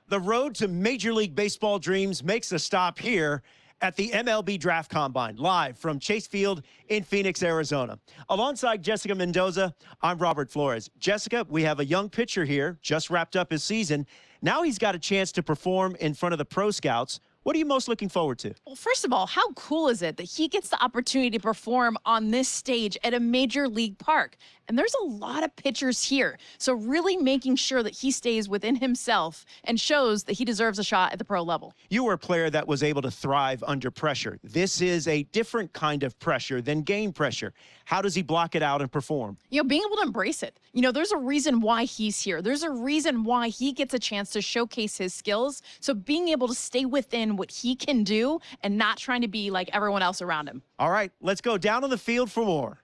The road to Major League Baseball dreams makes a stop here at the MLB Draft Combine, live from Chase Field in Phoenix, Arizona. Alongside Jessica Mendoza, I'm Robert Flores. Jessica, we have a young pitcher here, just wrapped up his season. Now he's got a chance to perform in front of the pro scouts. What are you most looking forward to? Well, first of all, how cool is it that he gets the opportunity to perform on this stage at a major league park? And there's a lot of pitchers here. So really making sure that he stays within himself and shows that he deserves a shot at the pro level. You were a player that was able to thrive under pressure. This is a different kind of pressure than game pressure. How does he block it out and perform? You know, being able to embrace it. You know, there's a reason why he's here. There's a reason why he gets a chance to showcase his skills. So being able to stay within what he can do and not trying to be like everyone else around him. All right, let's go down on the field for more.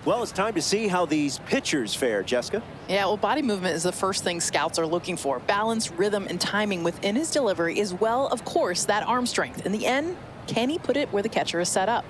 Well, it's time to see how these pitchers fare, Jessica. Yeah, well, body movement is the first thing scouts are looking for. Balance, rhythm, and timing within his delivery, as well, of course, that arm strength. In the end, can he put it where the catcher is set up?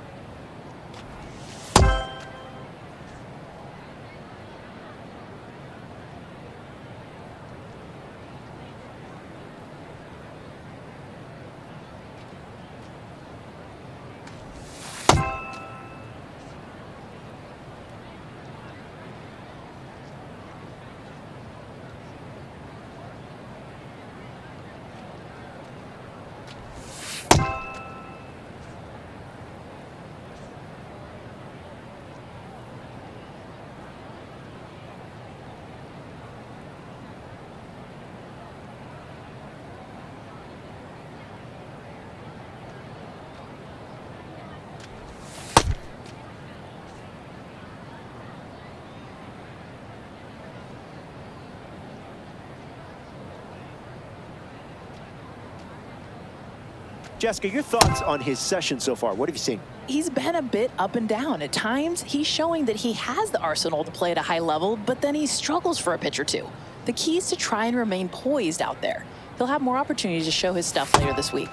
Jessica, your thoughts on his session so far? What have you seen? He's been a bit up and down. At times, he's showing that he has the arsenal to play at a high level, but then he struggles for a pitch or two. The key is to try and remain poised out there. He'll have more opportunities to show his stuff later this week.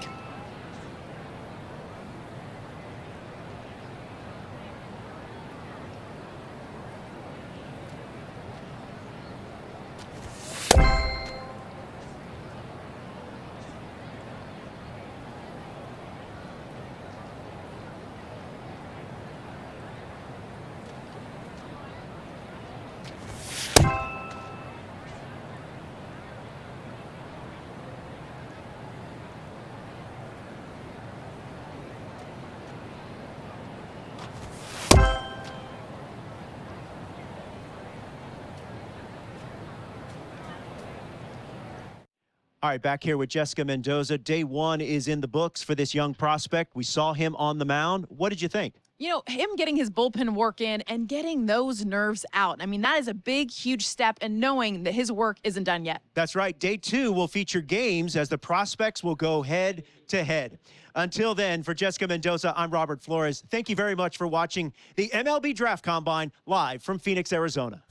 All right, back here with Jessica Mendoza. Day one is in the books for this young prospect. We saw him on the mound. What did you think? You know, him getting his bullpen work in and getting those nerves out. I mean, that is a big, huge step, and knowing that his work isn't done yet. That's right. Day two will feature games as the prospects will go head to head. Until then, for Jessica Mendoza, I'm Robert Flores. Thank you very much for watching the MLB Draft Combine live from Phoenix, Arizona.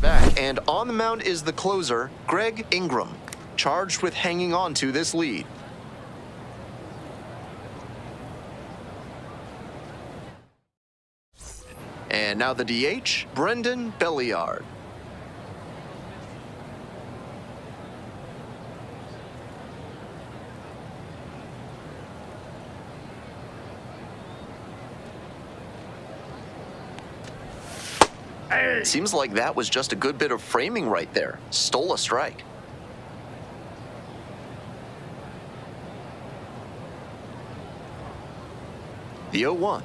Back, and on the mound is the closer, Greg Ingram, charged with hanging on to this lead. And now the DH, Brendan Belliard. Seems like that was just a good bit of framing right there. Stole a strike. The 0-1.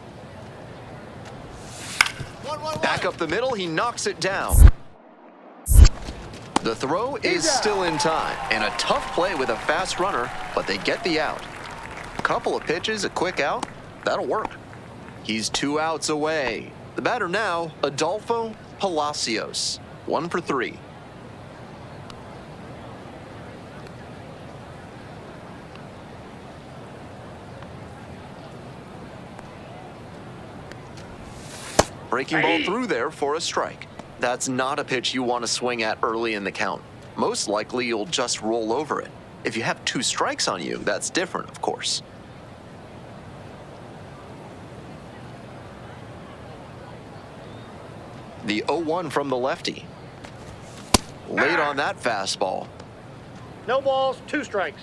Back up the middle, he knocks it down. The throw is still in time, and a tough play with a fast runner, but they get the out. A couple of pitches, a quick out, that'll work. He's 2 outs away. The batter now, Adolfo Palacios, 1 for 3. Breaking ball through there for a strike. That's not a pitch you want to swing at early in the count. Most likely you'll just roll over it. If you have 2 strikes on you, that's different, of course. The 0-1 from the lefty. Late on that fastball. No balls, 2 strikes.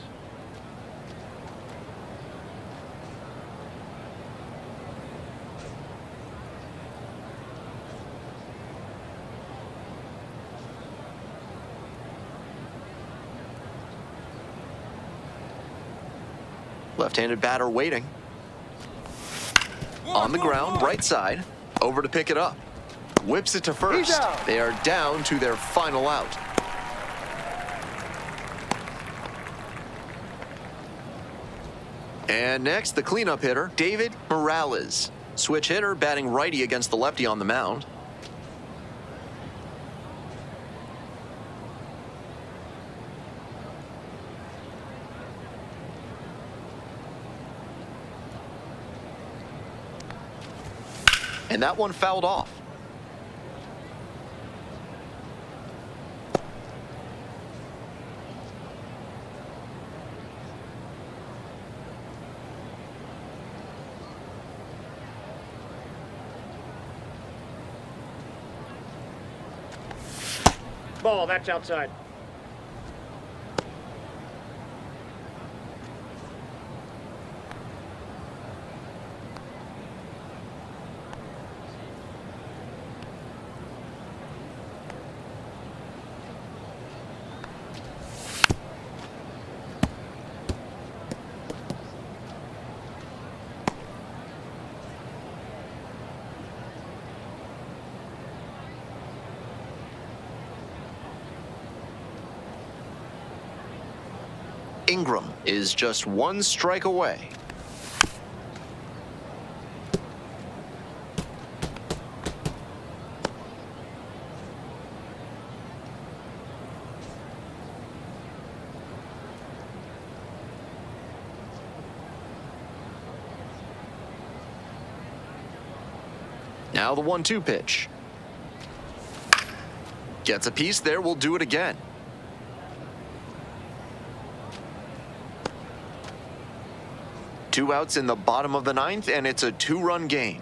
Left-handed batter waiting. On the ground, right side. Over to pick it up. Whips it to first. They are down to their final out. And next, the cleanup hitter, David Morales. Switch hitter, batting righty against the lefty on the mound. And that one fouled off. Ball, that's outside. Ingram is just 1 strike away. Now the 1-2 pitch. Gets a piece there, we'll do it again. Two outs in the bottom of the 9th, and it's a 2-run game.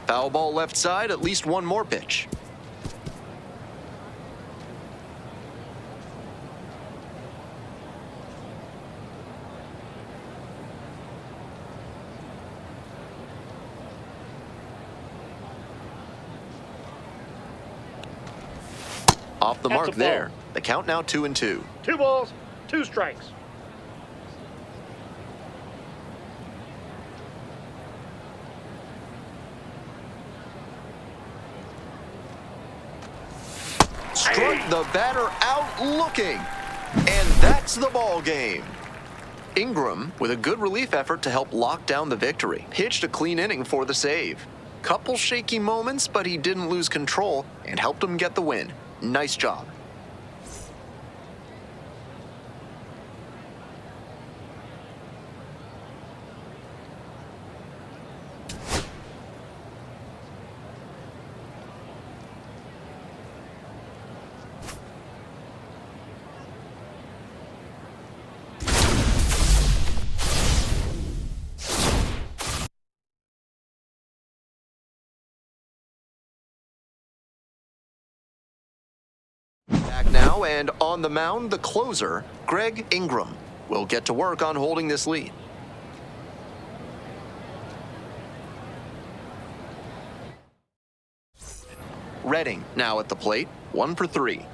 Foul ball left side, at least 1 more pitch. Off the mark there. The count now 2-2. 2 balls, 2 strikes. Struck the batter out looking. And that's the ball game. Ingram with a good relief effort to help lock down the victory. Pitched a clean inning for the save. Couple shaky moments, but he didn't lose control and helped him get the win. Nice job. Back now, and on the mound, the closer, Greg Ingram, will get to work on holding this lead. Redding now at the plate, 1 for 3.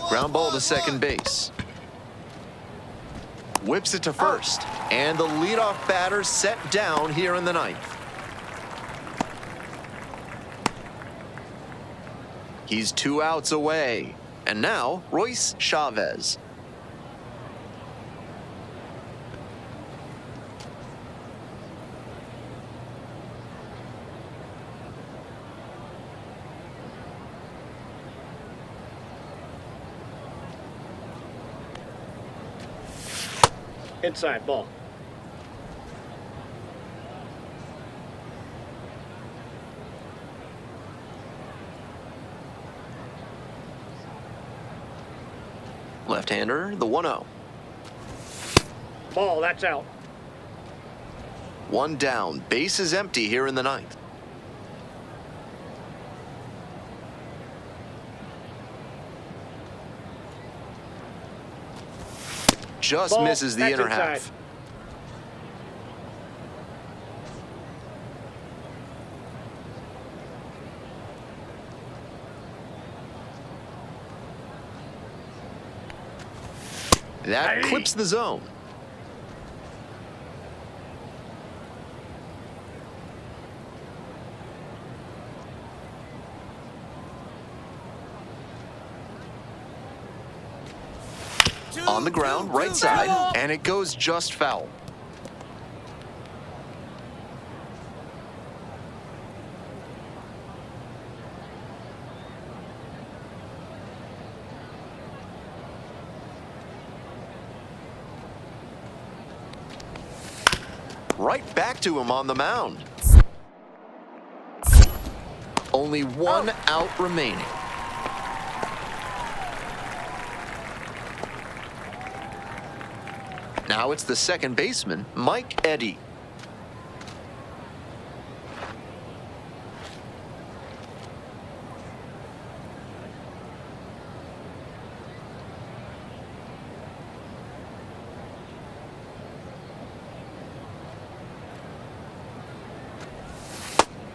Ground ball to second base. Whips it to first. And the leadoff batter set down here in the ninth. He's 2 outs away. And now, Royce Chavez. Inside, ball. Left-hander, the 1-0. Ball, that's out. 1 down. Base is empty here in the ninth. Just Ball, misses the that's inner inside. half. That clips the zone. On the ground, right side, and it goes just foul. Right back to him on the mound. Only 1 out remaining. Now it's the second baseman, Mike Eddy.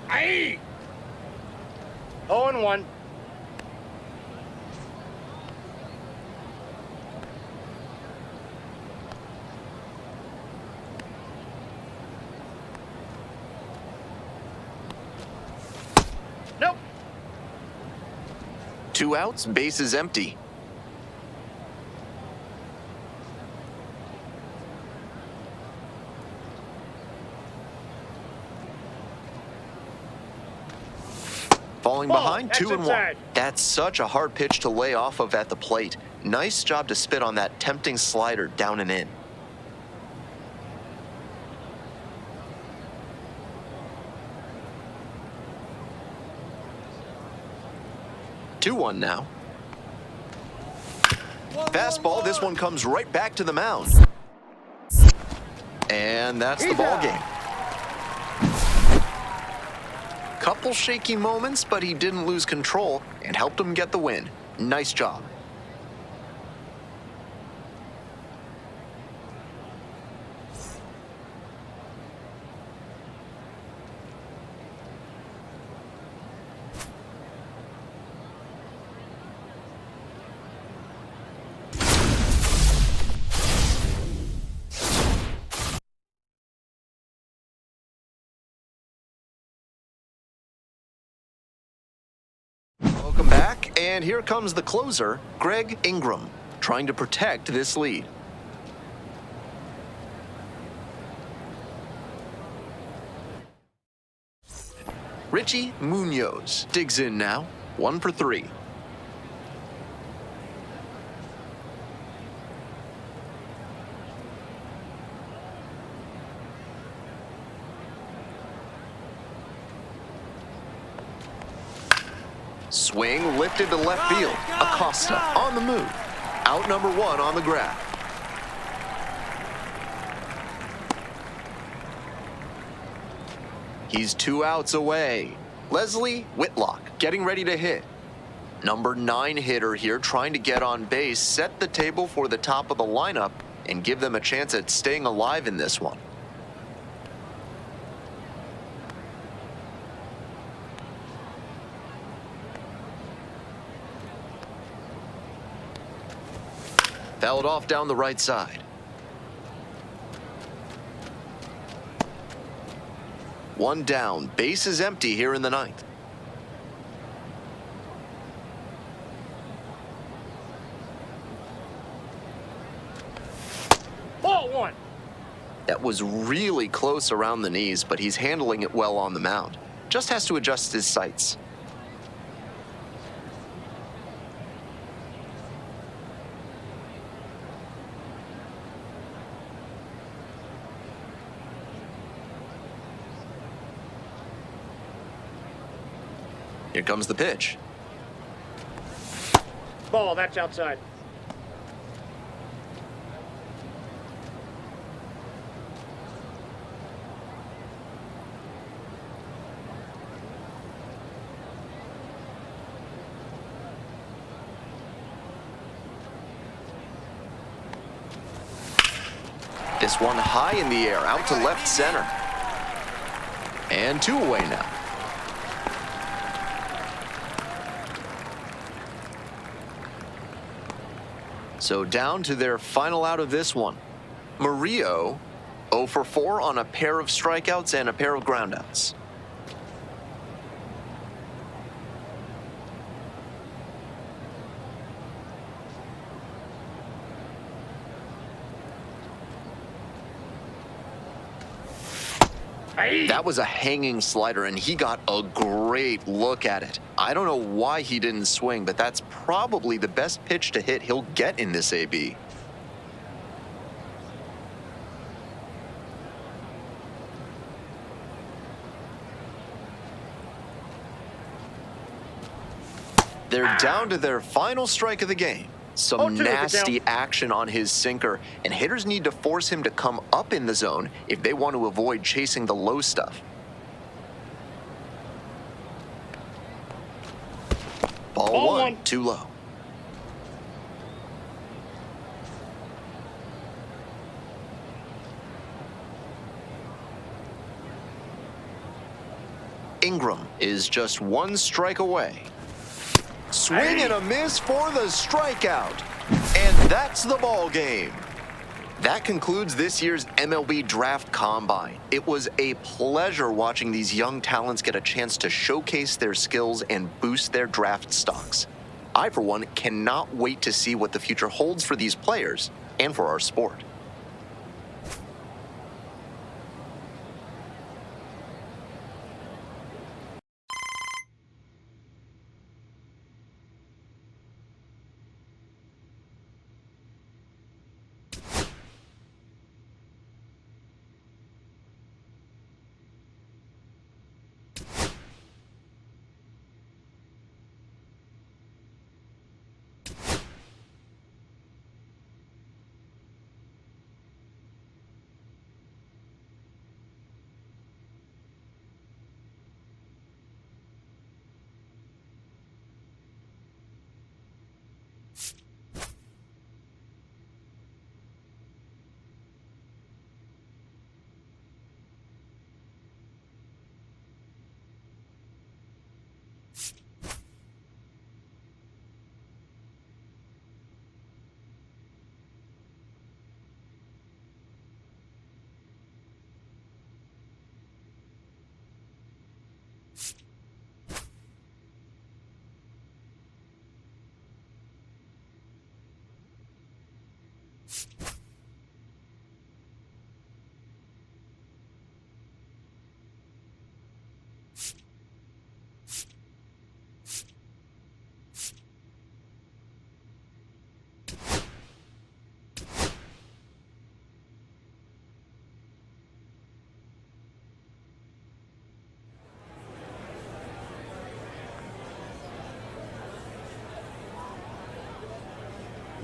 Aye. 0-1. Nope. 2 outs, base is empty. Falling Ball, behind, that's 2-1. inside. That's such a hard pitch to lay off of at the plate. Nice job to spit on that tempting slider down and in. Two one now. Fastball, this one comes right back to the mound. And that's the ball game. Couple shaky moments, but he didn't lose control and helped him get the win. Nice job. Welcome back, and here comes the closer, Greg Ingram, trying to protect this lead. Richie Munoz digs in now, 1 for 3. Swing lifted to left field. Acosta on the move. Out number 1 on the grab. He's 2 outs away. Leslie Whitlock getting ready to hit. Number 9 hitter here trying to get on base, set the table for the top of the lineup, and give them a chance at staying alive in this one. Fouled off down the right side. One down, base is empty here in the ninth. Ball one. That was really close around the knees, but he's handling it well on the mound. Just has to adjust his sights. Here comes the pitch. Ball, that's outside. This one high in the air, out to left center. And 2 away now. So down to their final out of this one. Murillo, 0 for 4 on a pair of strikeouts and a pair of groundouts. That was a hanging slider, and he got a great look at it. I don't know why he didn't swing, but that's probably the best pitch to hit he'll get in this AB. They're down to their final strike of the game. Some nasty action on his sinker, and hitters need to force him to come up in the zone if they want to avoid chasing the low stuff. Ball one, too low. Ingram is just 1 strike away. Swing and a miss for the strikeout. And that's the ball game. That concludes this year's MLB Draft Combine. It was a pleasure watching these young talents get a chance to showcase their skills and boost their draft stocks. I, for one, cannot wait to see what the future holds for these players and for our sport.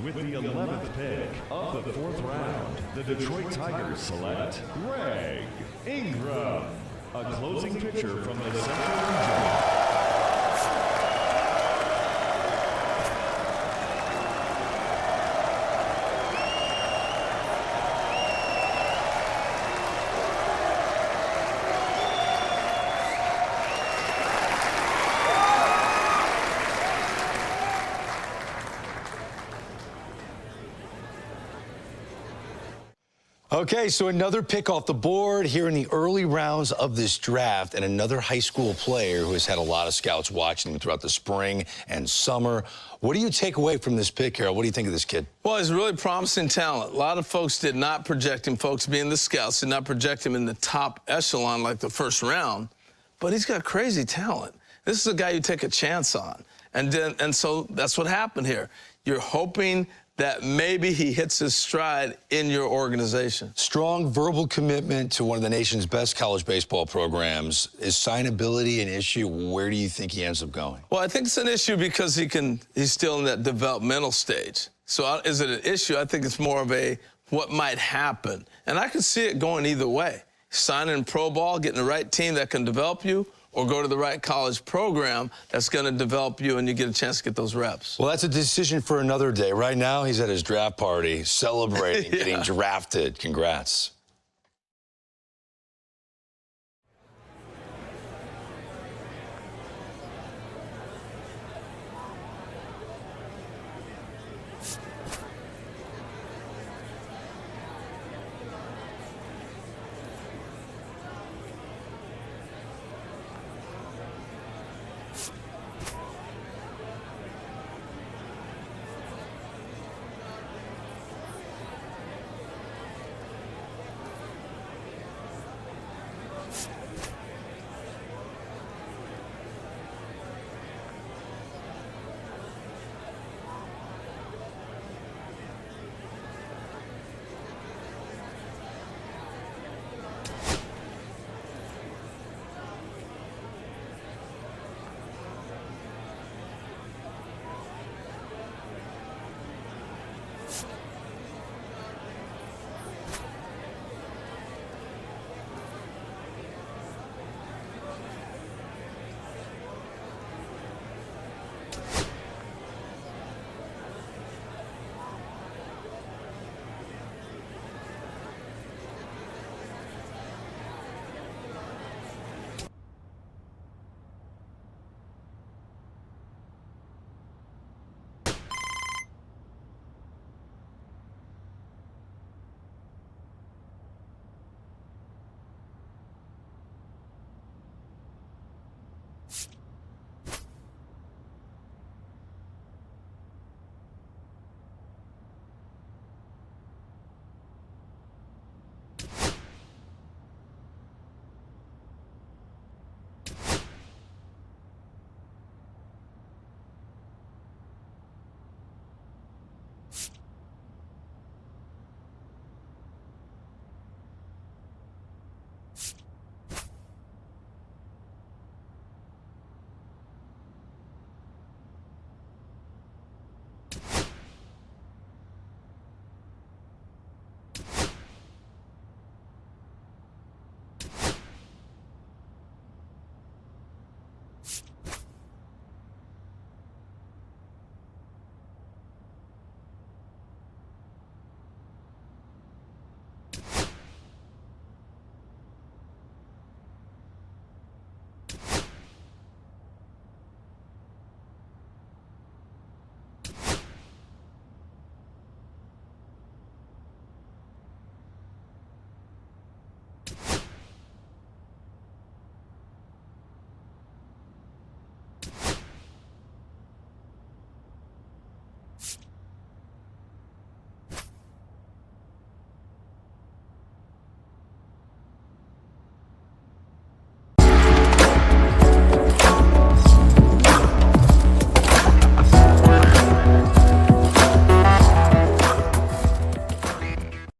With the 11th pick of the 4th round, the Detroit Tigers select Greg Ingram, a closing pitcher from the Central Region. Okay, so another pick off the board here in the early rounds of this draft, and another high school player who has had a lot of scouts watching him throughout the spring and summer. What do you take away from this pick, Harold? What do you think of this kid? Well, he's really promising talent. A lot of folks did not project him, folks being the scouts, did not project him in the top echelon like the first round, but he's got crazy talent. This is a guy you take a chance on. And so that's what happened here. You're hoping that maybe he hits his stride in your organization. Strong verbal commitment to one of the nation's best college baseball programs. Is signability an issue? Where do you think he ends up going? Well, I think it's an issue because he's still in that developmental stage. So is it an issue? I think it's more of a what might happen. And I could see it going either way. Signing pro ball, getting the right team that can develop you, or go to the right college program that's going to develop you and you get a chance to get those reps. Well, that's a decision for another day. Right now, he's at his draft party, celebrating getting drafted. Congrats.